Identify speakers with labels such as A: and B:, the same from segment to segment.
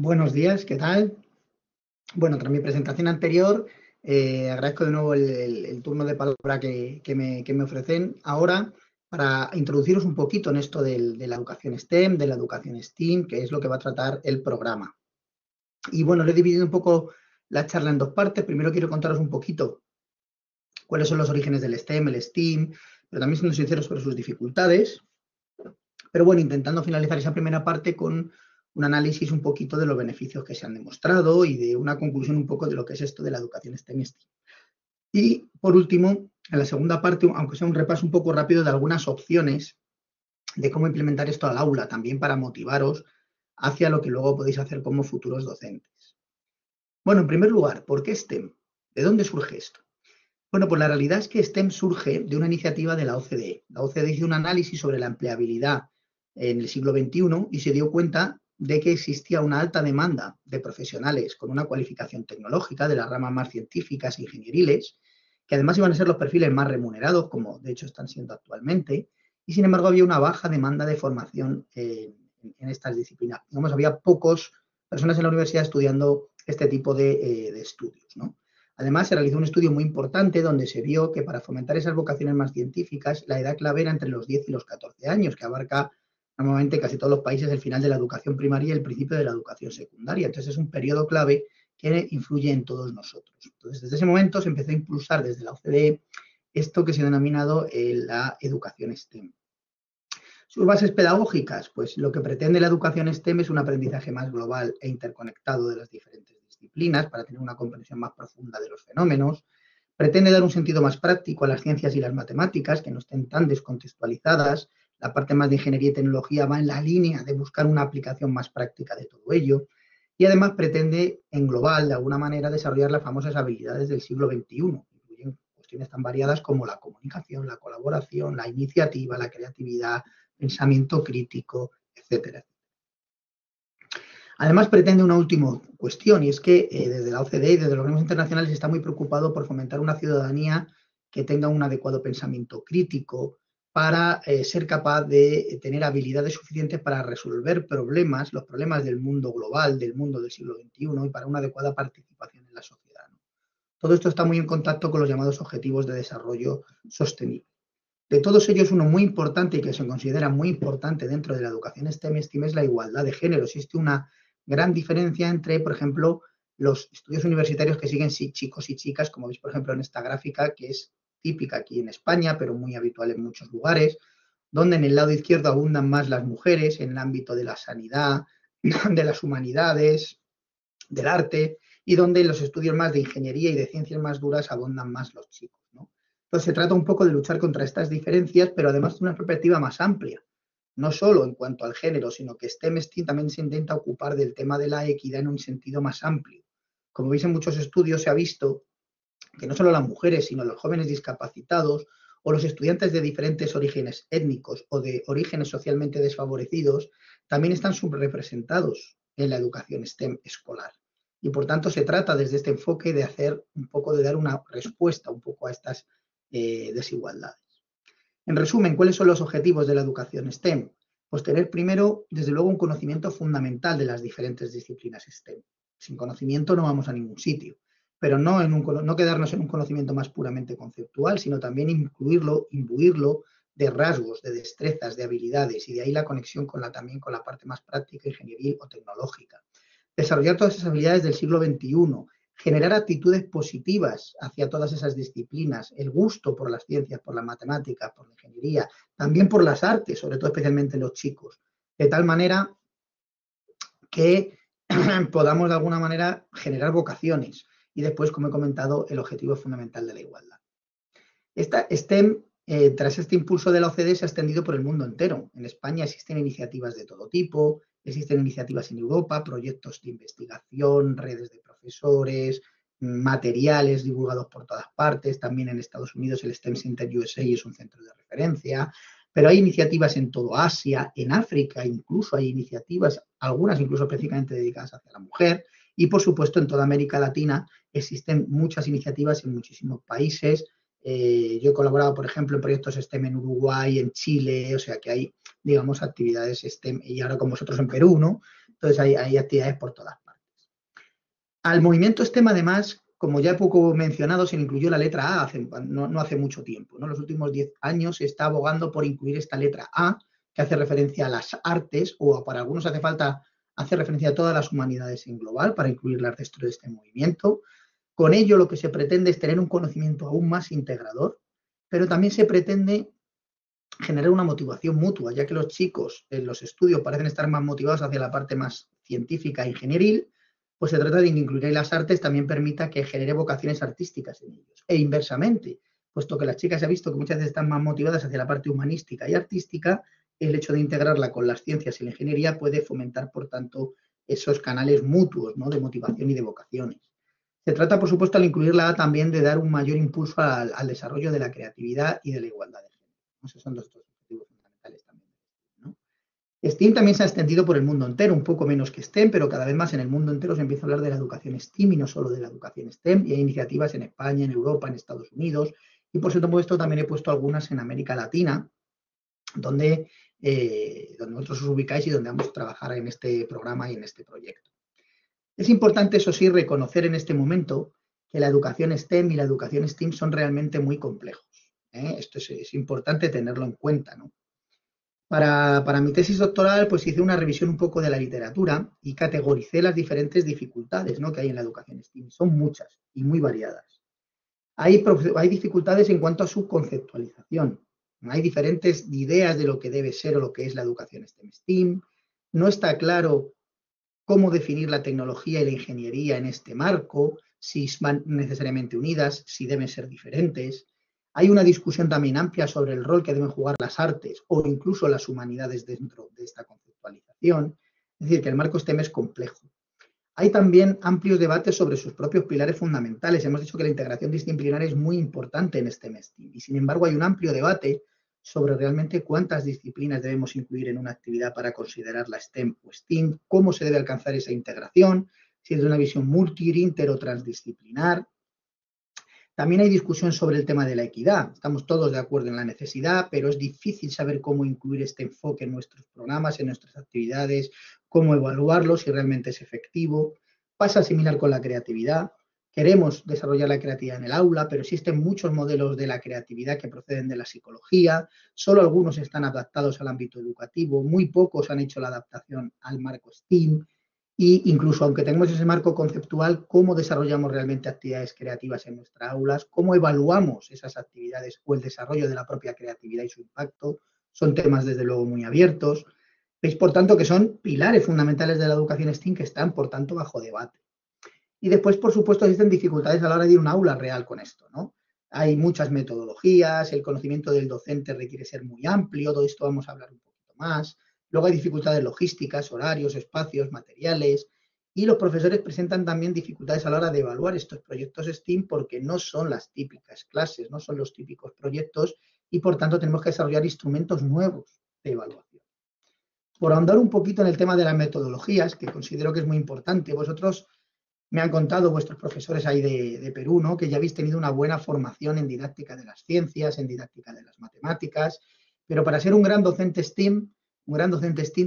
A: Buenos días, ¿qué tal? Bueno, tras mi presentación anterior, agradezco de nuevo el turno de palabra que me ofrecen ahora para introduciros un poquito en esto de la educación STEM, de la educación STEAM, que es lo que va a tratar el programa. Y bueno, lo he dividido un poco la charla en dos partes. Primero quiero contaros un poquito cuáles son los orígenes del STEM, el STEAM, pero también siendo sinceros sobre sus dificultades. Pero bueno, intentando finalizar esa primera parte con un análisis un poquito de los beneficios que se han demostrado y de una conclusión un poco de lo que es esto de la educación STEM. Y por último, en la segunda parte, aunque sea un repaso un poco rápido de algunas opciones de cómo implementar esto al aula, también para motivaros hacia lo que luego podéis hacer como futuros docentes. Bueno, en primer lugar, ¿por qué STEM? ¿De dónde surge esto? Bueno, pues la realidad es que STEM surge de una iniciativa de la OCDE. La OCDE hizo un análisis sobre la empleabilidad en el siglo XXI y se dio cuenta de que existía una alta demanda de profesionales con una cualificación tecnológica de las ramas más científicas e ingenieriles, que además iban a ser los perfiles más remunerados, como de hecho están siendo actualmente, y sin embargo había una baja demanda de formación en estas disciplinas. Digamos, había pocas personas en la universidad estudiando este tipo de estudios, ¿no? Además, se realizó un estudio muy importante donde se vio que para fomentar esas vocaciones más científicas, la edad clave era entre los 10 y los 14 años, que abarca normalmente casi todos los países el final de la educación primaria y el principio de la educación secundaria. Entonces, es un periodo clave que influye en todos nosotros. Entonces, desde ese momento se empezó a impulsar desde la OCDE esto que se ha denominado la educación STEM. Sus bases pedagógicas, pues lo que pretende la educación STEM es un aprendizaje más global e interconectado de las diferentes disciplinas para tener una comprensión más profunda de los fenómenos. Pretende dar un sentido más práctico a las ciencias y las matemáticas, que no estén tan descontextualizadas. La parte más de ingeniería y tecnología va en la línea de buscar una aplicación más práctica de todo ello. Y además pretende, en global, de alguna manera, desarrollar las famosas habilidades del siglo XXI. Incluyen cuestiones tan variadas como la comunicación, la colaboración, la iniciativa, la creatividad, pensamiento crítico, etcétera. Además, pretende una última cuestión, y es que desde la OCDE y desde los organismos internacionales se está muy preocupado por fomentar una ciudadanía que tenga un adecuado pensamiento crítico para ser capaz de tener habilidades suficientes para resolver problemas, los problemas del mundo global, del mundo del siglo XXI, y para una adecuada participación en la sociedad, ¿no? Todo esto está muy en contacto con los llamados Objetivos de Desarrollo Sostenible. De todos ellos, uno muy importante y que se considera muy importante dentro de la educación STEM es la igualdad de género. Existe una gran diferencia entre, por ejemplo, los estudios universitarios que siguen chicos y chicas, como veis, por ejemplo, en esta gráfica, que es típica aquí en España, pero muy habitual en muchos lugares, donde en el lado izquierdo abundan más las mujeres en el ámbito de la sanidad, de las humanidades, del arte, y donde en los estudios más de ingeniería y de ciencias más duras abundan más los chicos, ¿no? Entonces se trata un poco de luchar contra estas diferencias, pero además de una perspectiva más amplia, no solo en cuanto al género, sino que STEM también se intenta ocupar del tema de la equidad en un sentido más amplio. Como veis, en muchos estudios se ha visto que no solo las mujeres, sino los jóvenes discapacitados o los estudiantes de diferentes orígenes étnicos o de orígenes socialmente desfavorecidos también están subrepresentados en la educación STEM escolar. Y por tanto se trata desde este enfoque de hacer un poco, de dar una respuesta un poco a estas desigualdades. En resumen, ¿cuáles son los objetivos de la educación STEM? Pues tener primero, desde luego, un conocimiento fundamental de las diferentes disciplinas STEM. Sin conocimiento no vamos a ningún sitio, pero no quedarnos en un conocimiento más puramente conceptual, sino también incluirlo, imbuirlo de rasgos, de destrezas, de habilidades, y de ahí la conexión también con la parte más práctica, ingenieril o tecnológica. Desarrollar todas esas habilidades del siglo XXI, generar actitudes positivas hacia todas esas disciplinas, el gusto por las ciencias, por las matemáticas, por la ingeniería, también por las artes, sobre todo especialmente los chicos, de tal manera que podamos de alguna manera generar vocaciones y después, como he comentado, el objetivo fundamental de la igualdad. Esta STEM, tras este impulso de la OCDE, se ha extendido por el mundo entero. En España existen iniciativas de todo tipo, existen iniciativas en Europa, proyectos de investigación, redes de profesores, materiales divulgados por todas partes. También en Estados Unidos el STEM Center USA es un centro de referencia. Pero hay iniciativas en todo Asia, en África incluso hay iniciativas, algunas incluso específicamente dedicadas hacia la mujer. Y, por supuesto, en toda América Latina existen muchas iniciativas en muchísimos países. Yo he colaborado, por ejemplo, en proyectos STEM en Uruguay, en Chile, o sea que hay, digamos, actividades STEM, y ahora con vosotros en Perú, ¿no? Entonces hay actividades por todas partes. Al movimiento STEM, además, como ya he poco mencionado, se le incluyó la letra A no hace mucho tiempo, ¿no? Los últimos 10 años se está abogando por incluir esta letra A, que hace referencia a las artes, o para algunos hace falta hacer referencia a todas las humanidades en global, para incluirlas dentro de este movimiento. Con ello lo que se pretende es tener un conocimiento aún más integrador, pero también se pretende generar una motivación mutua, ya que los chicos en los estudios parecen estar más motivados hacia la parte más científica e ingenieril, pues se trata de incluir ahí las artes también permita que genere vocaciones artísticas en ellos. E inversamente, puesto que las chicas se ha visto que muchas veces están más motivadas hacia la parte humanística y artística, el hecho de integrarla con las ciencias y la ingeniería puede fomentar, por tanto, esos canales mutuos, ¿no?, de motivación y de vocaciones. Se trata, por supuesto, al incluirla también de dar un mayor impulso al desarrollo de la creatividad y de la igualdad de género. Esos son dos objetivos fundamentales también, ¿no? STEAM también se ha extendido por el mundo entero, un poco menos que STEM, pero cada vez más en el mundo entero se empieza a hablar de la educación STEAM y no solo de la educación STEM, y hay iniciativas en España, en Europa, en Estados Unidos, y por supuesto también he puesto algunas en América Latina, donde vosotros os ubicáis y donde vamos a trabajar en este programa y en este proyecto. Es importante, eso sí, reconocer en este momento que la educación STEM y la educación STEAM son realmente muy complejos. Esto es importante tenerlo en cuenta, ¿no? Para mi tesis doctoral, pues hice una revisión un poco de la literatura y categoricé las diferentes dificultades, ¿no?, que hay en la educación STEAM. Son muchas y muy variadas. Hay dificultades en cuanto a su conceptualización. Hay diferentes ideas de lo que debe ser o lo que es la educación STEM. No está claro cómo definir la tecnología y la ingeniería en este marco, si van necesariamente unidas, si deben ser diferentes. Hay una discusión también amplia sobre el rol que deben jugar las artes o incluso las humanidades dentro de esta conceptualización. Es decir, que el marco STEM es complejo. Hay también amplios debates sobre sus propios pilares fundamentales. Hemos dicho que la integración disciplinaria es muy importante en STEM y, sin embargo, hay un amplio debate sobre realmente cuántas disciplinas debemos incluir en una actividad para considerarla STEM o STEAM, cómo se debe alcanzar esa integración, si es de una visión multi, inter o transdisciplinar. También hay discusión sobre el tema de la equidad. Estamos todos de acuerdo en la necesidad, pero es difícil saber cómo incluir este enfoque en nuestros programas, en nuestras actividades, cómo evaluarlo, si realmente es efectivo. Pasa similar con la creatividad. Queremos desarrollar la creatividad en el aula, pero existen muchos modelos de la creatividad que proceden de la psicología. Solo algunos están adaptados al ámbito educativo, muy pocos han hecho la adaptación al marco STEAM. Y incluso aunque tengamos ese marco conceptual, cómo desarrollamos realmente actividades creativas en nuestras aulas, cómo evaluamos esas actividades o el desarrollo de la propia creatividad y su impacto, son temas desde luego muy abiertos. Veis, por tanto, que son pilares fundamentales de la educación STEAM que están, por tanto, bajo debate. Y después, por supuesto, existen dificultades a la hora de ir a un aula real con esto, ¿no? Hay muchas metodologías, el conocimiento del docente requiere ser muy amplio, todo esto vamos a hablar un poquito más. Luego hay dificultades logísticas, horarios, espacios, materiales, y los profesores presentan también dificultades a la hora de evaluar estos proyectos STEAM porque no son las típicas clases, no son los típicos proyectos y por tanto tenemos que desarrollar instrumentos nuevos de evaluación. Por ahondar un poquito en el tema de las metodologías, que considero que es muy importante, vosotros me han contado vuestros profesores ahí de Perú, ¿no?, que ya habéis tenido una buena formación en didáctica de las ciencias, en didáctica de las matemáticas, pero para ser un gran docente STEAM,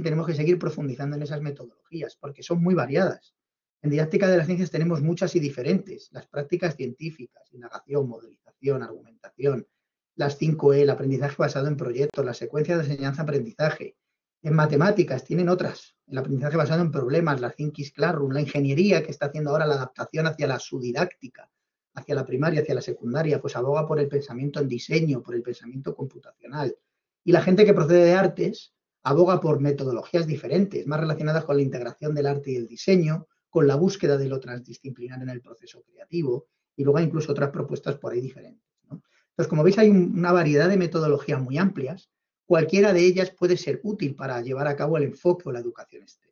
A: tenemos que seguir profundizando en esas metodologías, porque son muy variadas. En didáctica de las ciencias tenemos muchas y diferentes, las prácticas científicas, indagación, modelización, argumentación, las 5E, el aprendizaje basado en proyectos, las secuencias de enseñanza-aprendizaje. En matemáticas tienen otras, el aprendizaje basado en problemas, la Thinking Classroom, la ingeniería que está haciendo ahora la adaptación hacia la subdidáctica, hacia la primaria, hacia la secundaria, pues aboga por el pensamiento en diseño, por el pensamiento computacional. Y la gente que procede de artes aboga por metodologías diferentes, más relacionadas con la integración del arte y el diseño, con la búsqueda de lo transdisciplinar en el proceso creativo, y luego hay incluso otras propuestas por ahí diferentes, ¿no? Entonces, como veis, hay una variedad de metodologías muy amplias. Cualquiera de ellas puede ser útil para llevar a cabo el enfoque o la educación STEM.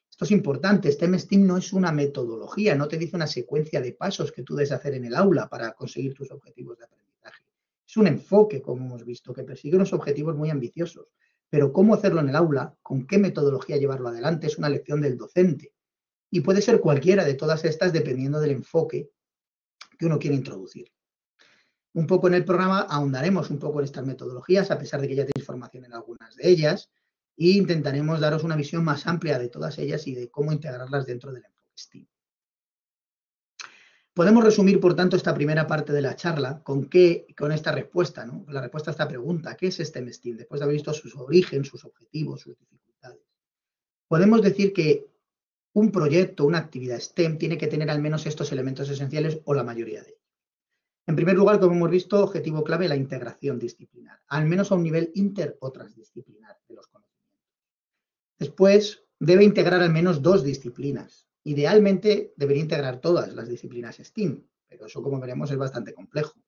A: Esto es importante, STEM no es una metodología, no te dice una secuencia de pasos que tú debes hacer en el aula para conseguir tus objetivos de aprendizaje. Es un enfoque, como hemos visto, que persigue unos objetivos muy ambiciosos, pero cómo hacerlo en el aula, con qué metodología llevarlo adelante, es una lección del docente. Y puede ser cualquiera de todas estas dependiendo del enfoque que uno quiere introducir. Un poco en el programa ahondaremos un poco en estas metodologías, a pesar de que ya tenéis formación en algunas de ellas, e intentaremos daros una visión más amplia de todas ellas y de cómo integrarlas dentro del enfoque STEAM. Podemos resumir, por tanto, esta primera parte de la charla con esta respuesta, ¿no? La respuesta a esta pregunta, ¿qué es STEM STEAM? Después de haber visto sus orígenes, sus objetivos, sus dificultades. Podemos decir que un proyecto, una actividad STEM, tiene que tener al menos estos elementos esenciales o la mayoría de ellos. En primer lugar, como hemos visto, objetivo clave, la integración disciplinar, al menos a un nivel inter o transdisciplinar de los conocimientos. Después, debe integrar al menos 2 disciplinas. Idealmente, debería integrar todas las disciplinas STEAM, pero eso, como veremos, es bastante complejo.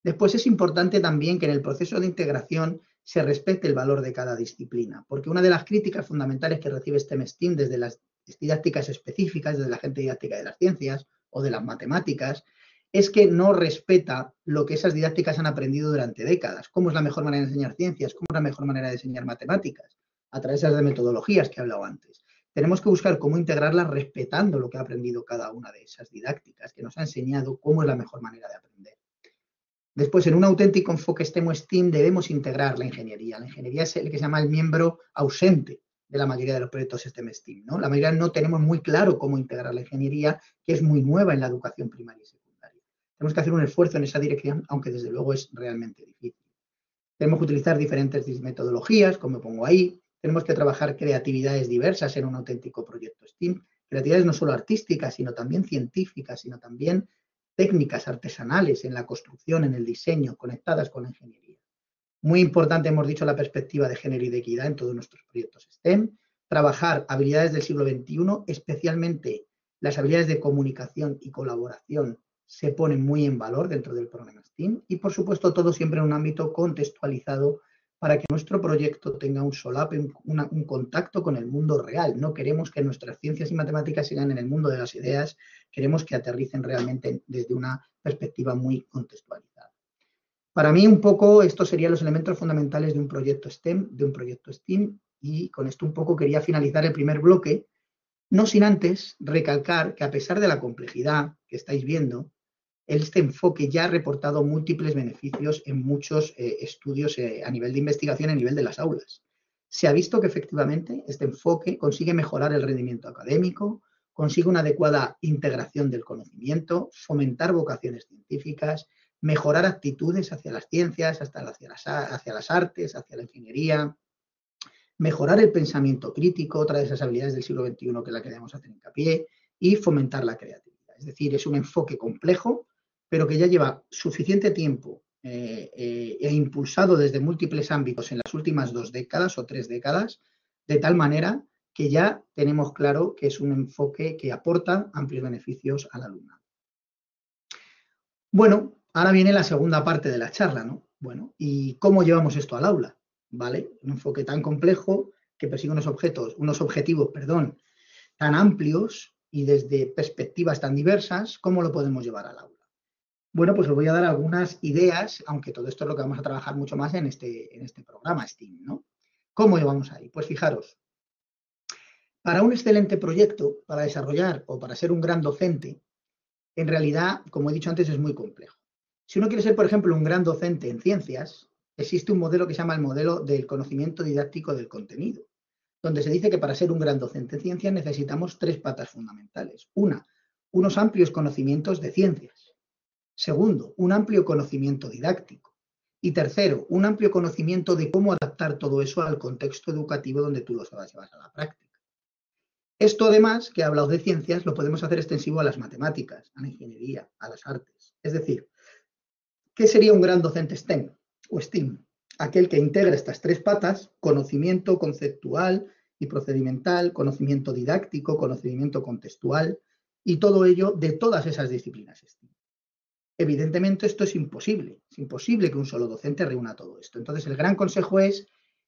A: Después, es importante también que en el proceso de integración se respete el valor de cada disciplina, porque una de las críticas fundamentales que recibe STEM desde las didácticas específicas, desde la gente didáctica de las ciencias o de las matemáticas, es que no respeta lo que esas didácticas han aprendido durante décadas. ¿Cómo es la mejor manera de enseñar ciencias? ¿Cómo es la mejor manera de enseñar matemáticas? A través de las metodologías que he hablado antes. Tenemos que buscar cómo integrarlas respetando lo que ha aprendido cada una de esas didácticas, que nos ha enseñado cómo es la mejor manera de aprender. Después, en un auténtico enfoque STEM o STEAM, debemos integrar la ingeniería. La ingeniería es el que se llama el miembro ausente de la mayoría de los proyectos STEM STEAM, ¿no? La mayoría no tenemos muy claro cómo integrar la ingeniería, que es muy nueva en la educación primaria y secundaria. Tenemos que hacer un esfuerzo en esa dirección, aunque desde luego es realmente difícil. Tenemos que utilizar diferentes metodologías, como pongo ahí. Tenemos que trabajar creatividades diversas en un auténtico proyecto STEAM. Creatividades no solo artísticas, sino también científicas, sino también técnicas artesanales en la construcción, en el diseño, conectadas con la ingeniería. Muy importante, hemos dicho, la perspectiva de género y de equidad en todos nuestros proyectos STEM. Trabajar habilidades del siglo XXI, especialmente las habilidades de comunicación y colaboración, se ponen muy en valor dentro del programa STEAM. Y, por supuesto, todo siempre en un ámbito contextualizado para que nuestro proyecto tenga un solape, un contacto con el mundo real. No queremos que nuestras ciencias y matemáticas sigan en el mundo de las ideas, queremos que aterricen realmente desde una perspectiva muy contextualizada. Para mí, un poco, estos serían los elementos fundamentales de un proyecto STEM, de un proyecto STEAM, y con esto un poco quería finalizar el primer bloque, no sin antes recalcar que a pesar de la complejidad que estáis viendo, este enfoque ya ha reportado múltiples beneficios en muchos estudios a nivel de investigación, a nivel de las aulas. Se ha visto que efectivamente este enfoque consigue mejorar el rendimiento académico, consigue una adecuada integración del conocimiento, fomentar vocaciones científicas, mejorar actitudes hacia las ciencias, hacia las artes, hacia la ingeniería, mejorar el pensamiento crítico, otra de esas habilidades del siglo XXI que es la que debemos hacer hincapié, y fomentar la creatividad. Es decir, es un enfoque complejo, pero que ya lleva suficiente tiempo e impulsado desde múltiples ámbitos en las últimas 2 décadas o 3 décadas, de tal manera que ya tenemos claro que es un enfoque que aporta amplios beneficios al alumnado. Bueno, ahora viene la segunda parte de la charla, ¿no? Bueno, ¿y cómo llevamos esto al aula? ¿Vale? Un enfoque tan complejo que persigue unos objetivos, tan amplios y desde perspectivas tan diversas, ¿cómo lo podemos llevar al aula? Bueno, pues os voy a dar algunas ideas, aunque todo esto es lo que vamos a trabajar mucho más en este programa STEAM, ¿no? ¿Cómo llevamos ahí? Pues fijaros, para un excelente proyecto, para desarrollar o para ser un gran docente, en realidad, como he dicho antes, es muy complejo. Si uno quiere ser, por ejemplo, un gran docente en ciencias, existe un modelo que se llama el modelo del conocimiento didáctico del contenido, donde se dice que para ser un gran docente en ciencias necesitamos 3 patas fundamentales. Una, unos amplios conocimientos de ciencias. Segundo, un amplio conocimiento didáctico. Y tercero, un amplio conocimiento de cómo adaptar todo eso al contexto educativo donde tú lo vas a llevar a la práctica. Esto, además, que he hablado de ciencias, lo podemos hacer extensivo a las matemáticas, a la ingeniería, a las artes. Es decir, ¿qué sería un gran docente STEM o STEAM? Aquel que integra estas 3 patas: conocimiento conceptual y procedimental, conocimiento didáctico, conocimiento contextual, y todo ello de todas esas disciplinas STEAM. Evidentemente, esto es imposible que un solo docente reúna todo esto. Entonces, el gran consejo es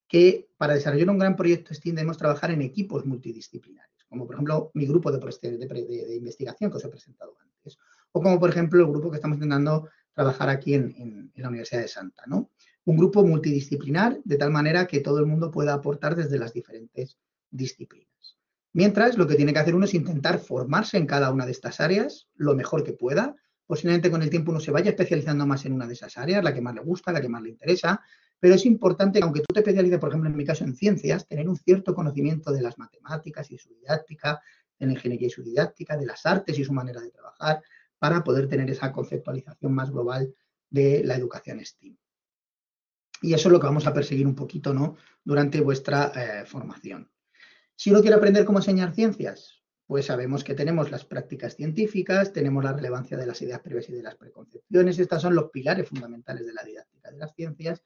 A: que para desarrollar un gran proyecto STEAM debemos trabajar en equipos multidisciplinarios, como por ejemplo mi grupo de investigación que os he presentado antes, o como por ejemplo el grupo que estamos intentando trabajar aquí en la Universidad de Santa, ¿no? Un grupo multidisciplinar de tal manera que todo el mundo pueda aportar desde las diferentes disciplinas. Mientras, lo que tiene que hacer uno es intentar formarse en cada una de estas áreas lo mejor que pueda. Posiblemente con el tiempo uno se vaya especializando más en una de esas áreas, la que más le gusta, la que más le interesa, pero es importante que aunque tú te especialices, por ejemplo, en mi caso, en ciencias, tener un cierto conocimiento de las matemáticas y su didáctica, de la ingeniería y su didáctica, de las artes y su manera de trabajar, para poder tener esa conceptualización más global de la educación STEAM. Y eso es lo que vamos a perseguir un poquito, ¿no?, durante vuestra formación. Si uno quiere aprender cómo enseñar ciencias, pues sabemos que tenemos las prácticas científicas, tenemos la relevancia de las ideas previas y de las preconcepciones. Estos son los pilares fundamentales de la didáctica de las ciencias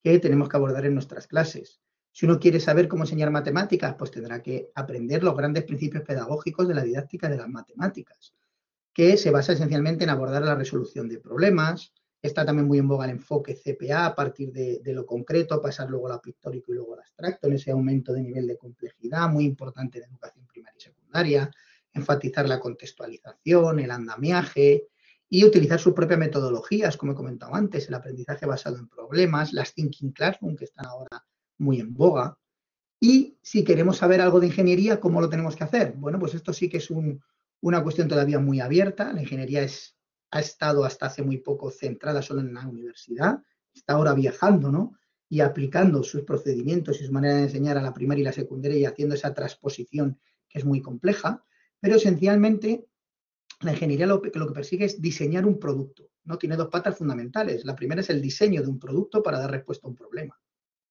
A: que tenemos que abordar en nuestras clases. Si uno quiere saber cómo enseñar matemáticas, pues tendrá que aprender los grandes principios pedagógicos de la didáctica de las matemáticas, que se basa esencialmente en abordar la resolución de problemas. Está también muy en boga el enfoque CPA, a partir de lo concreto, pasar luego al pictórico y luego al abstracto, en ese aumento de nivel de complejidad, muy importante en educación primaria y secundaria, enfatizar la contextualización, el andamiaje y utilizar sus propias metodologías, como he comentado antes, el aprendizaje basado en problemas, las Thinking Classroom, que están ahora muy en boga. Y si queremos saber algo de ingeniería, ¿cómo lo tenemos que hacer? Bueno, pues esto sí que es una cuestión todavía muy abierta. La ingeniería ha estado hasta hace muy poco centrada solo en la universidad, está ahora viajando, ¿no?, y aplicando sus procedimientos y su manera de enseñar a la primaria y la secundaria y haciendo esa transposición que es muy compleja, pero esencialmente la ingeniería lo que persigue es diseñar un producto, ¿no? Tiene dos patas fundamentales. La primera es el diseño de un producto para dar respuesta a un problema,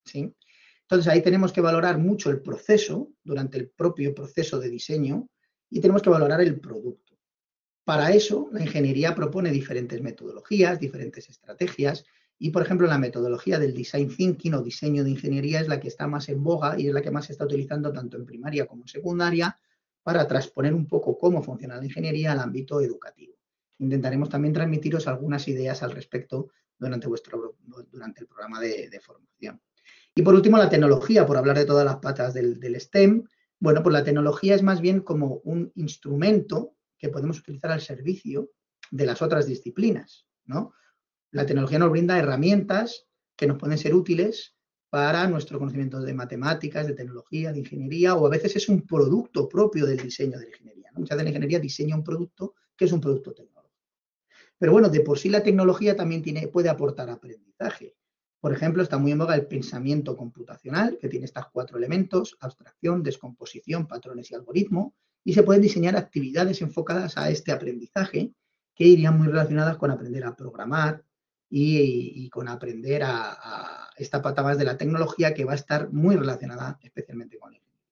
A: ¿sí? Entonces ahí tenemos que valorar mucho el proceso, durante el propio proceso de diseño, y tenemos que valorar el producto. Para eso, la ingeniería propone diferentes metodologías, diferentes estrategias, y por ejemplo la metodología del design thinking o diseño de ingeniería es la que está más en boga y es la que más se está utilizando tanto en primaria como en secundaria para transponer un poco cómo funciona la ingeniería al ámbito educativo. Intentaremos también transmitiros algunas ideas al respecto durante el programa de formación. Y por último, la tecnología, por hablar de todas las patas del STEM. Bueno, pues la tecnología es más bien como un instrumento que podemos utilizar al servicio de las otras disciplinas, ¿no? La tecnología nos brinda herramientas que nos pueden ser útiles para nuestro conocimiento de matemáticas, de tecnología, de ingeniería, o a veces es un producto propio del diseño de la ingeniería, ¿no? Muchas veces la ingeniería diseña un producto que es un producto tecnológico. Pero bueno, de por sí la tecnología también puede aportar aprendizaje. Por ejemplo, está muy en boga el pensamiento computacional, que tiene estos 4 elementos: abstracción, descomposición, patrones y algoritmo, y se pueden diseñar actividades enfocadas a este aprendizaje que irían muy relacionadas con aprender a programar y con aprender a esta pata más de la tecnología, que va a estar muy relacionada especialmente con la ingeniería.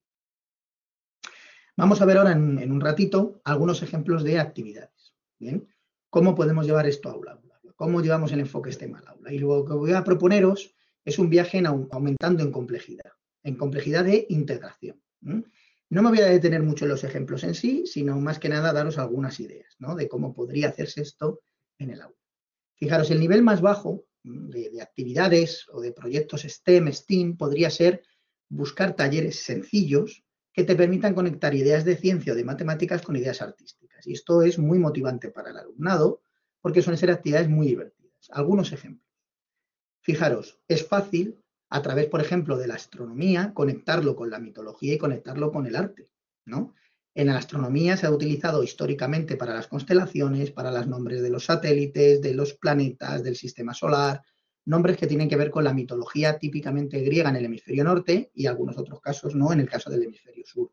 A: Vamos a ver ahora en un ratito algunos ejemplos de actividades. ¿Bien? ¿Cómo podemos llevar esto a aula? ¿Cómo llevamos el enfoque STEM al aula? Y lo que voy a proponeros es un viaje aumentando en complejidad de integración. No me voy a detener mucho en los ejemplos en sí, sino más que nada daros algunas ideas, ¿no?, de cómo podría hacerse esto en el aula. Fijaros, el nivel más bajo de actividades o de proyectos STEM podría ser buscar talleres sencillos que te permitan conectar ideas de ciencia o de matemáticas con ideas artísticas. Y esto es muy motivante para el alumnado porque suelen ser actividades muy divertidas. Algunos ejemplos. Fijaros, es fácil, a través, por ejemplo, de la astronomía, conectarlo con la mitología y conectarlo con el arte, ¿no? En la astronomía se ha utilizado históricamente para las constelaciones, para los nombres de los satélites, de los planetas, del sistema solar, nombres que tienen que ver con la mitología típicamente griega en el hemisferio norte y algunos otros casos no, en el caso del hemisferio sur.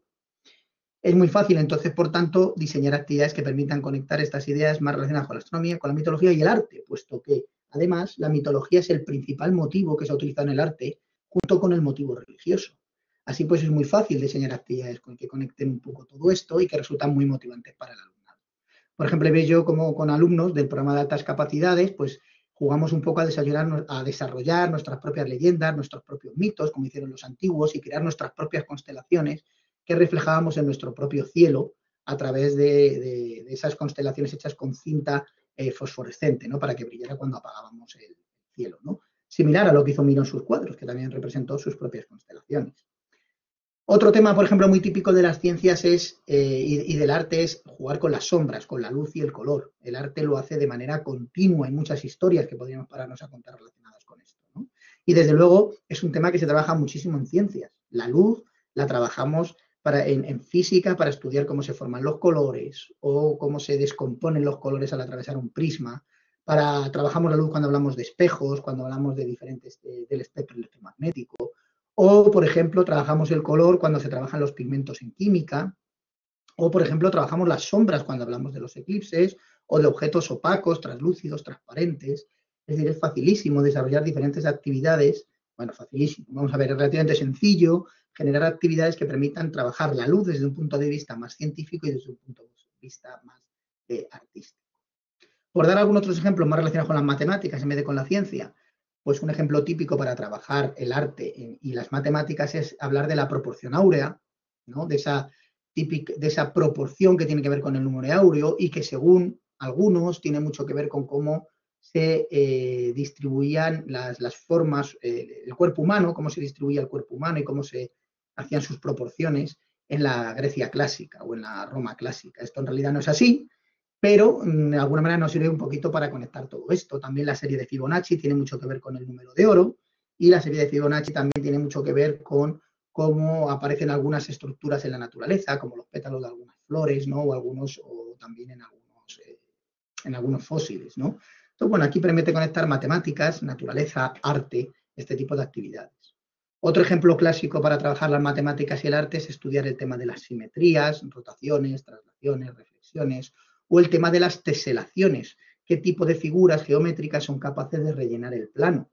A: Es muy fácil, entonces, por tanto, diseñar actividades que permitan conectar estas ideas más relacionadas con la astronomía, con la mitología y el arte, puesto que, además, la mitología es el principal motivo que se ha utilizado en el arte, junto con el motivo religioso. Así pues, es muy fácil diseñar actividades que conecten un poco todo esto y que resultan muy motivantes para el alumnado. Por ejemplo, veis yo como con alumnos del programa de altas capacidades, pues jugamos un poco a desarrollar nuestras propias leyendas, nuestros propios mitos, como hicieron los antiguos, y crear nuestras propias constelaciones que reflejábamos en nuestro propio cielo a través de esas constelaciones hechas con cinta fosforescente, ¿no?, para que brillara cuando apagábamos el cielo, ¿no? Similar a lo que hizo Miró en sus cuadros, que también representó sus propias constelaciones. Otro tema, por ejemplo, muy típico de las ciencias y del arte es jugar con las sombras, con la luz y el color. El arte lo hace de manera continua. Hay muchas historias que podríamos pararnos a contar relacionadas con esto, ¿no? Y desde luego es un tema que se trabaja muchísimo en ciencias. La luz la trabajamos en física para estudiar cómo se forman los colores o cómo se descomponen los colores al atravesar un prisma. Trabajamos la luz cuando hablamos de espejos, cuando hablamos de del espectro electromagnético. O, por ejemplo, trabajamos el color cuando se trabajan los pigmentos en química. O, por ejemplo, trabajamos las sombras cuando hablamos de los eclipses o de objetos opacos, translúcidos, transparentes. Es decir, es facilísimo desarrollar diferentes actividades. Bueno, facilísimo. Vamos a ver, es relativamente sencillo generar actividades que permitan trabajar la luz desde un punto de vista más científico y desde un punto de vista más artístico. Por dar algunos otros ejemplos más relacionados con las matemáticas en vez de con la ciencia, pues un ejemplo típico para trabajar el arte y las matemáticas es hablar de la proporción áurea, ¿no? de esa proporción que tiene que ver con el número áureo y que según algunos tiene mucho que ver con cómo se distribuían las formas, el cuerpo humano, cómo se distribuía el cuerpo humano y cómo se hacían sus proporciones en la Grecia clásica o en la Roma clásica. Esto en realidad no es así, pero de alguna manera nos sirve un poquito para conectar todo esto. También la serie de Fibonacci tiene mucho que ver con el número de oro y la serie de Fibonacci también tiene mucho que ver con cómo aparecen algunas estructuras en la naturaleza, como los pétalos de algunas flores, ¿no? O también en algunos fósiles, ¿no? Entonces, bueno, aquí permite conectar matemáticas, naturaleza, arte, este tipo de actividades. Otro ejemplo clásico para trabajar las matemáticas y el arte es estudiar el tema de las simetrías, rotaciones, traslaciones, reflexiones, o el tema de las teselaciones, qué tipo de figuras geométricas son capaces de rellenar el plano.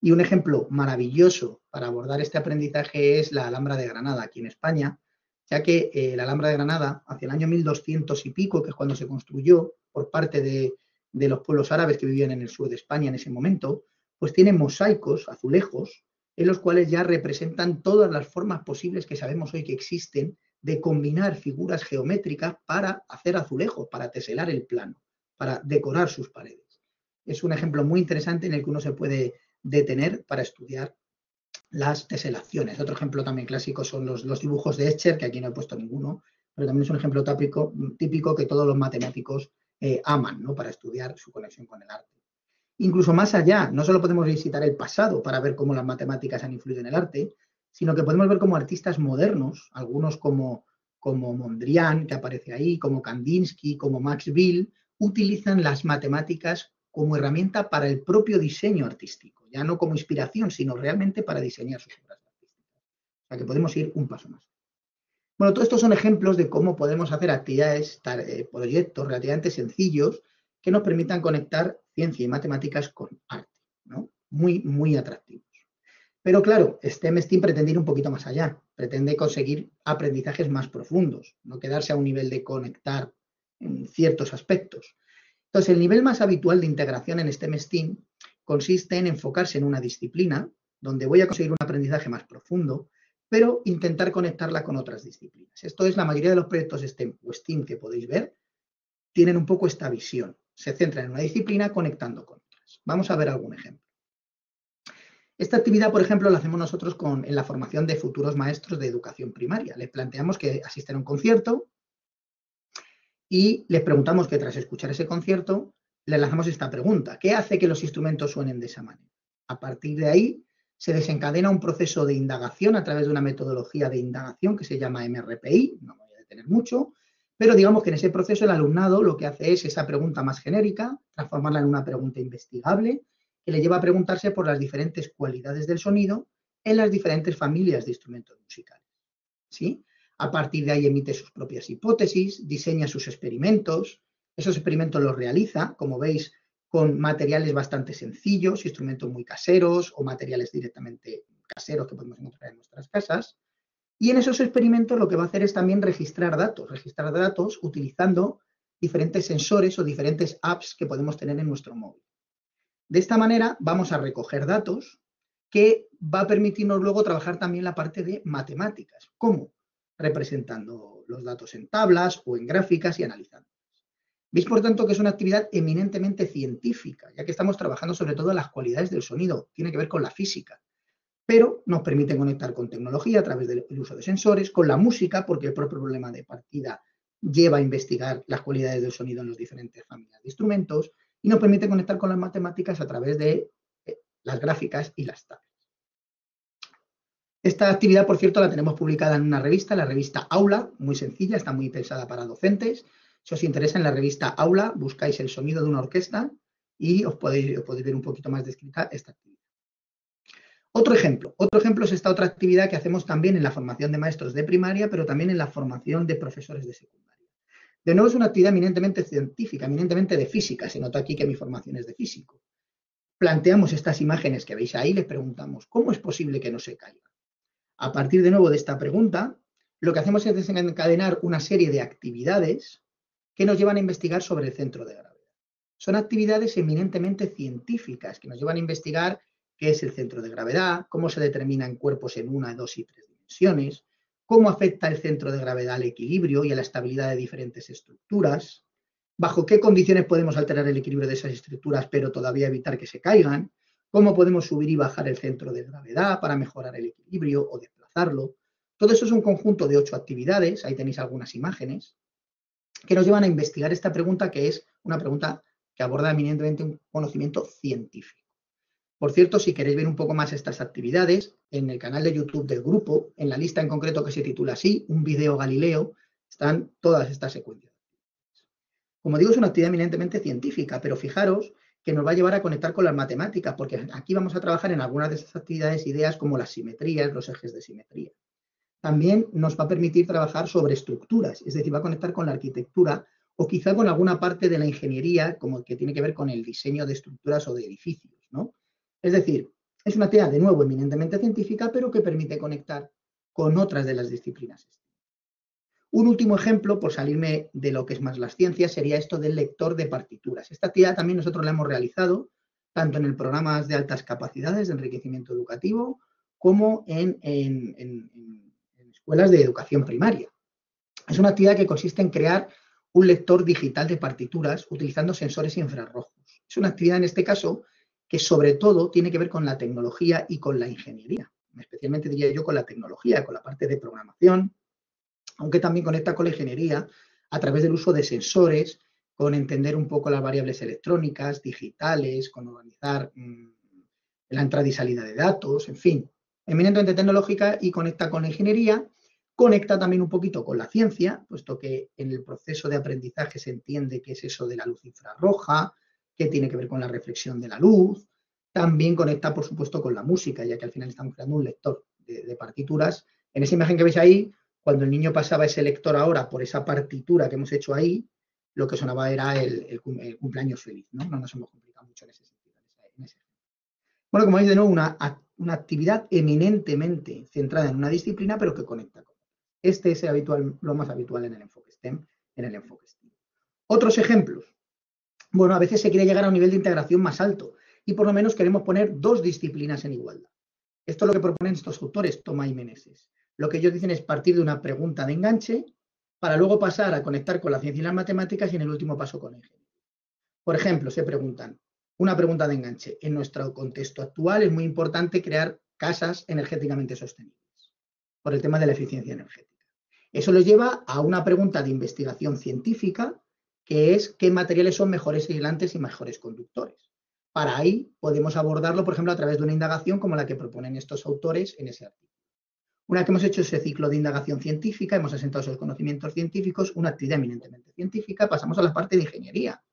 A: Y un ejemplo maravilloso para abordar este aprendizaje es la Alhambra de Granada, aquí en España, ya que la Alhambra de Granada, hacia el año 1200 y pico, que es cuando se construyó por parte de los pueblos árabes que vivían en el sur de España en ese momento, pues tiene mosaicos, azulejos, en los cuales ya representan todas las formas posibles que sabemos hoy que existen de combinar figuras geométricas para hacer azulejos, para teselar el plano, para decorar sus paredes. Es un ejemplo muy interesante en el que uno se puede detener para estudiar las teselaciones. Otro ejemplo también clásico son los dibujos de Escher, que aquí no he puesto ninguno, pero también es un ejemplo típico que todos los matemáticos aman, ¿no? Para estudiar su conexión con el arte. Incluso más allá, no solo podemos visitar el pasado para ver cómo las matemáticas han influido en el arte, sino que podemos ver cómo artistas modernos, algunos como Mondrian, que aparece ahí, como Kandinsky, como Max Bill, utilizan las matemáticas como herramienta para el propio diseño artístico, ya no como inspiración, sino realmente para diseñar sus obras artísticas. O sea que podemos ir un paso más. Bueno, todos estos son ejemplos de cómo podemos hacer actividades, proyectos relativamente sencillos que nos permitan conectar ciencia y matemáticas con arte, ¿no? Muy, muy atractivos. Pero claro, STEM pretende ir un poquito más allá, pretende conseguir aprendizajes más profundos, no quedarse a un nivel de conectar en ciertos aspectos. Entonces, el nivel más habitual de integración en STEM consiste en enfocarse en una disciplina donde voy a conseguir un aprendizaje más profundo, pero intentar conectarla con otras disciplinas. Esto es la mayoría de los proyectos STEM o STEAM que podéis ver, tienen un poco esta visión. Se centran en una disciplina conectando con otras. Vamos a ver algún ejemplo. Esta actividad, por ejemplo, la hacemos nosotros en la formación de futuros maestros de educación primaria. Les planteamos que asisten a un concierto y les preguntamos que tras escuchar ese concierto, les lanzamos esta pregunta: ¿qué hace que los instrumentos suenen de esa manera? A partir de ahí se desencadena un proceso de indagación a través de una metodología de indagación que se llama MRPI, no me voy a detener mucho, pero digamos que en ese proceso el alumnado lo que hace es esa pregunta más genérica, transformarla en una pregunta investigable, que le lleva a preguntarse por las diferentes cualidades del sonido en las diferentes familias de instrumentos musicales, ¿sí? A partir de ahí emite sus propias hipótesis, diseña sus experimentos, esos experimentos los realiza, como veis, con materiales bastante sencillos, instrumentos muy caseros o materiales directamente caseros que podemos encontrar en nuestras casas. Y en esos experimentos lo que va a hacer es también registrar datos utilizando diferentes sensores o diferentes apps que podemos tener en nuestro móvil. De esta manera vamos a recoger datos que va a permitirnos luego trabajar también la parte de matemáticas. ¿Cómo? Representando los datos en tablas o en gráficas y analizándolas. Veis, por tanto, que es una actividad eminentemente científica, ya que estamos trabajando sobre todo en las cualidades del sonido, tiene que ver con la física, pero nos permite conectar con tecnología a través del uso de sensores, con la música, porque el propio problema de partida lleva a investigar las cualidades del sonido en las diferentes familias de instrumentos, y nos permite conectar con las matemáticas a través de las gráficas y las tablas. Esta actividad, por cierto, la tenemos publicada en una revista, la revista Aula, muy sencilla, está muy pensada para docentes. Si os interesa, en la revista Aula buscáis el sonido de una orquesta y os podéis ver un poquito más descrita esta actividad. Otro ejemplo es esta otra actividad que hacemos también en la formación de maestros de primaria, pero también en la formación de profesores de secundaria. De nuevo, es una actividad eminentemente científica, eminentemente de física. Se nota aquí que mi formación es de físico. Planteamos estas imágenes que veis ahí, les preguntamos, ¿cómo es posible que no se caiga? A partir de nuevo de esta pregunta, lo que hacemos es desencadenar una serie de actividades que nos llevan a investigar sobre el centro de gravedad. Son actividades eminentemente científicas que nos llevan a investigar qué es el centro de gravedad, cómo se determinan cuerpos en 1, 2 y 3 dimensiones, cómo afecta el centro de gravedad al equilibrio y a la estabilidad de diferentes estructuras, bajo qué condiciones podemos alterar el equilibrio de esas estructuras pero todavía evitar que se caigan, cómo podemos subir y bajar el centro de gravedad para mejorar el equilibrio o desplazarlo. Todo eso es un conjunto de 8 actividades, ahí tenéis algunas imágenes, que nos llevan a investigar esta pregunta, que es una pregunta que aborda eminentemente un conocimiento científico. Por cierto, si queréis ver un poco más estas actividades, en el canal de YouTube del grupo, en la lista en concreto que se titula así, Un video Galileo, están todas estas secuencias. Como digo, es una actividad eminentemente científica, pero fijaros que nos va a llevar a conectar con las matemáticas, porque aquí vamos a trabajar en algunas de estas actividades ideas como las simetrías, los ejes de simetría. También nos va a permitir trabajar sobre estructuras, es decir, va a conectar con la arquitectura o quizá con alguna parte de la ingeniería como que tiene que ver con el diseño de estructuras o de edificios, ¿no? Es decir, es una actividad de nuevo eminentemente científica, pero que permite conectar con otras de las disciplinas. Un último ejemplo, por salirme de lo que es más las ciencias, sería esto del lector de partituras. Esta actividad también nosotros la hemos realizado tanto en el programa de altas capacidades de enriquecimiento educativo como en escuelas de educación primaria. Es una actividad que consiste en crear un lector digital de partituras utilizando sensores infrarrojos. Es una actividad en este caso que sobre todo tiene que ver con la tecnología y con la ingeniería, especialmente diría yo con la tecnología, con la parte de programación, aunque también conecta con la ingeniería a través del uso de sensores, con entender un poco las variables electrónicas, digitales, con organizar la entrada y salida de datos, en fin, eminentemente tecnológica y conecta con la ingeniería, conecta también un poquito con la ciencia, puesto que en el proceso de aprendizaje se entiende qué es eso de la luz infrarroja, qué tiene que ver con la reflexión de la luz, también conecta, por supuesto, con la música, ya que al final estamos creando un lector de partituras. En esa imagen que veis ahí, cuando el niño pasaba ese lector ahora por esa partitura que hemos hecho ahí, lo que sonaba era el cumpleaños feliz, ¿no? No nos hemos complicado mucho en ese sentido. Bueno, como veis, de nuevo, una actividad eminentemente centrada en una disciplina, pero que conecta con. Este es lo más habitual en el enfoque STEM, en el enfoque STEM. Otros ejemplos. Bueno, a veces se quiere llegar a un nivel de integración más alto y por lo menos queremos poner 2 disciplinas en igualdad. Esto es lo que proponen estos autores, Tomás y Meneses. Lo que ellos dicen es partir de una pregunta de enganche para luego pasar a conectar con la ciencia y las matemáticas y en el último paso con la ingeniería. Por ejemplo, se preguntan, una pregunta de enganche. En nuestro contexto actual es muy importante crear casas energéticamente sostenibles por el tema de la eficiencia energética. Eso los lleva a una pregunta de investigación científica que es qué materiales son mejores aislantes y mejores conductores. Para ahí podemos abordarlo, por ejemplo, a través de una indagación como la que proponen estos autores en ese artículo. Una vez que hemos hecho ese ciclo de indagación científica, hemos asentado esos conocimientos científicos, una actividad eminentemente científica, pasamos a la parte de ingeniería.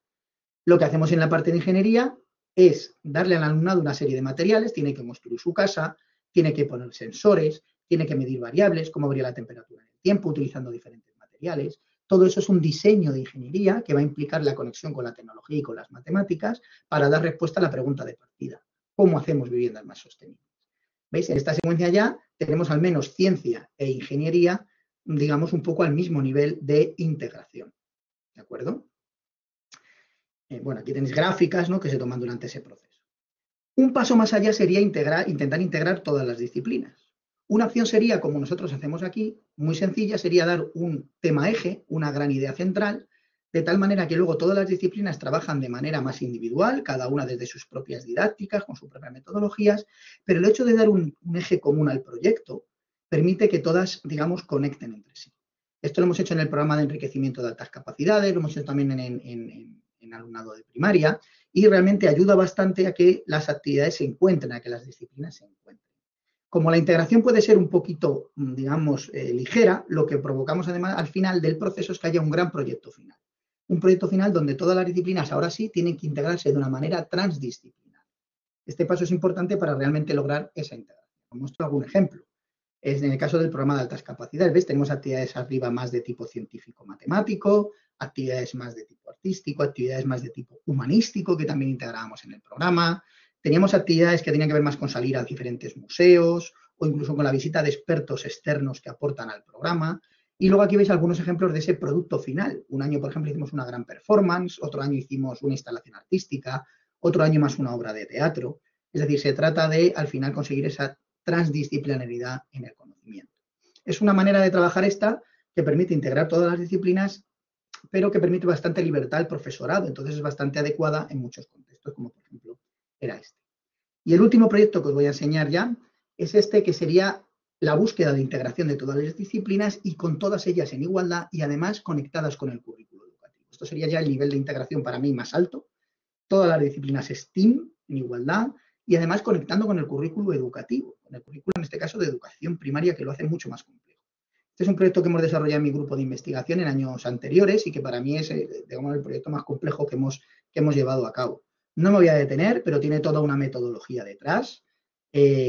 A: Lo que hacemos en la parte de ingeniería es darle al alumnado una serie de materiales, tiene que construir su casa, tiene que poner sensores, tiene que medir variables, cómo varía la temperatura en el tiempo, utilizando diferentes materiales. Todo eso es un diseño de ingeniería que va a implicar la conexión con la tecnología y con las matemáticas para dar respuesta a la pregunta de partida. ¿Cómo hacemos viviendas más sostenibles? ¿Veis? En esta secuencia ya tenemos al menos ciencia e ingeniería, digamos, un poco al mismo nivel de integración. ¿De acuerdo? Bueno, aquí tenéis gráficas, ¿no?, que se toman durante ese proceso. Un paso más allá sería intentar integrar todas las disciplinas. Una opción sería, como nosotros hacemos aquí, muy sencilla, sería dar un tema eje, una gran idea central, de tal manera que luego todas las disciplinas trabajan de manera más individual, cada una desde sus propias didácticas, con sus propias metodologías, pero el hecho de dar un eje común al proyecto permite que todas, digamos, conecten entre sí. Esto lo hemos hecho en el programa de enriquecimiento de altas capacidades, lo hemos hecho también en alumnado de primaria, y realmente ayuda bastante a que las actividades se encuentren, a que las disciplinas se encuentren. Como la integración puede ser un poquito, digamos, ligera, lo que provocamos además al final del proceso es que haya un gran proyecto final. un proyecto final donde todas las disciplinas ahora sí tienen que integrarse de una manera transdisciplinar. Este paso es importante para realmente lograr esa integración. Os muestro algún ejemplo. Es en el caso del programa de altas capacidades, ¿ves? Tenemos actividades arriba más de tipo científico-matemático, actividades más de tipo artístico, actividades más de tipo humanístico, que también integrábamos en el programa. Teníamos actividades que tenían que ver más con salir a diferentes museos o incluso con la visita de expertos externos que aportan al programa. Y luego aquí veis algunos ejemplos de ese producto final. Un año, por ejemplo, hicimos una gran performance, otro año hicimos una instalación artística, otro año más una obra de teatro. Es decir, se trata de, al final, conseguir esa transdisciplinaridad en el conocimiento. Es una manera de trabajar esta que permite integrar todas las disciplinas, pero que permite bastante libertad al profesorado, entonces es bastante adecuada en muchos contextos, como por ejemplo era este. Y el último proyecto que os voy a enseñar ya es este, que sería la búsqueda de integración de todas las disciplinas y con todas ellas en igualdad y además conectadas con el currículo educativo. Esto sería ya el nivel de integración para mí más alto, todas las disciplinas STEAM en igualdad y además conectando con el currículo educativo, con el currículo en este caso de educación primaria, que lo hace mucho más complejo. Este es un proyecto que hemos desarrollado en mi grupo de investigación en años anteriores y que para mí es, digamos, el proyecto más complejo que hemos llevado a cabo. No me voy a detener, pero tiene toda una metodología detrás,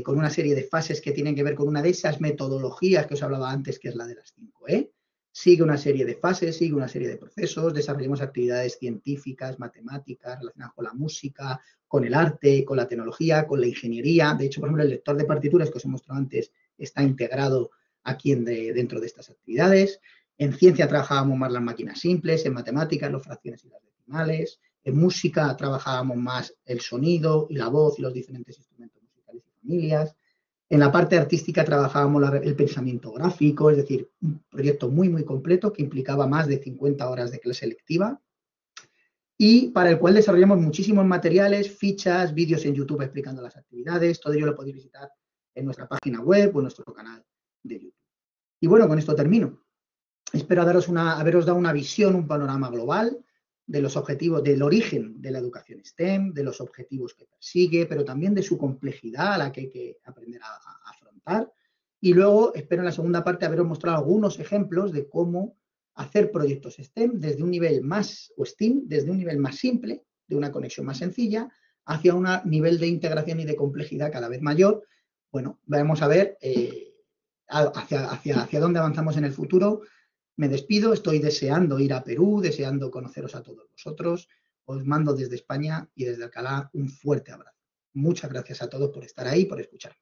A: con una serie de fases que tienen que ver con una de esas metodologías que os hablaba antes, que es la de las 5E. Sigue una serie de fases, sigue una serie de procesos, desarrollamos actividades científicas, matemáticas, relacionadas con la música, con el arte, con la tecnología, con la ingeniería. De hecho, por ejemplo, el lector de partituras que os he mostrado antes está integrado aquí dentro de estas actividades. En ciencia trabajábamos más las máquinas simples, en matemáticas las fracciones y las decimales, en música trabajábamos más el sonido y la voz y los diferentes instrumentos musicales y familias. En la parte artística trabajábamos el pensamiento gráfico, es decir, un proyecto muy, muy completo que implicaba más de 50 horas de clase lectiva y para el cual desarrollamos muchísimos materiales, fichas, vídeos en YouTube explicando las actividades. Todo ello lo podéis visitar en nuestra página web o en nuestro canal de YouTube. Y bueno, con esto termino. Espero haberos dado una visión, un panorama global de los objetivos, del origen de la educación STEM, de los objetivos que persigue, pero también de su complejidad a la que hay que aprender a afrontar. Y luego espero en la segunda parte haberos mostrado algunos ejemplos de cómo hacer proyectos STEM desde un nivel más, o STEAM, desde un nivel más simple, de una conexión más sencilla, hacia un nivel de integración y de complejidad cada vez mayor. Bueno, vamos a ver hacia dónde avanzamos en el futuro. Me despido, estoy deseando ir a Perú, deseando conoceros a todos vosotros. Os mando desde España y desde Alcalá un fuerte abrazo. Muchas gracias a todos por estar ahí y por escucharme.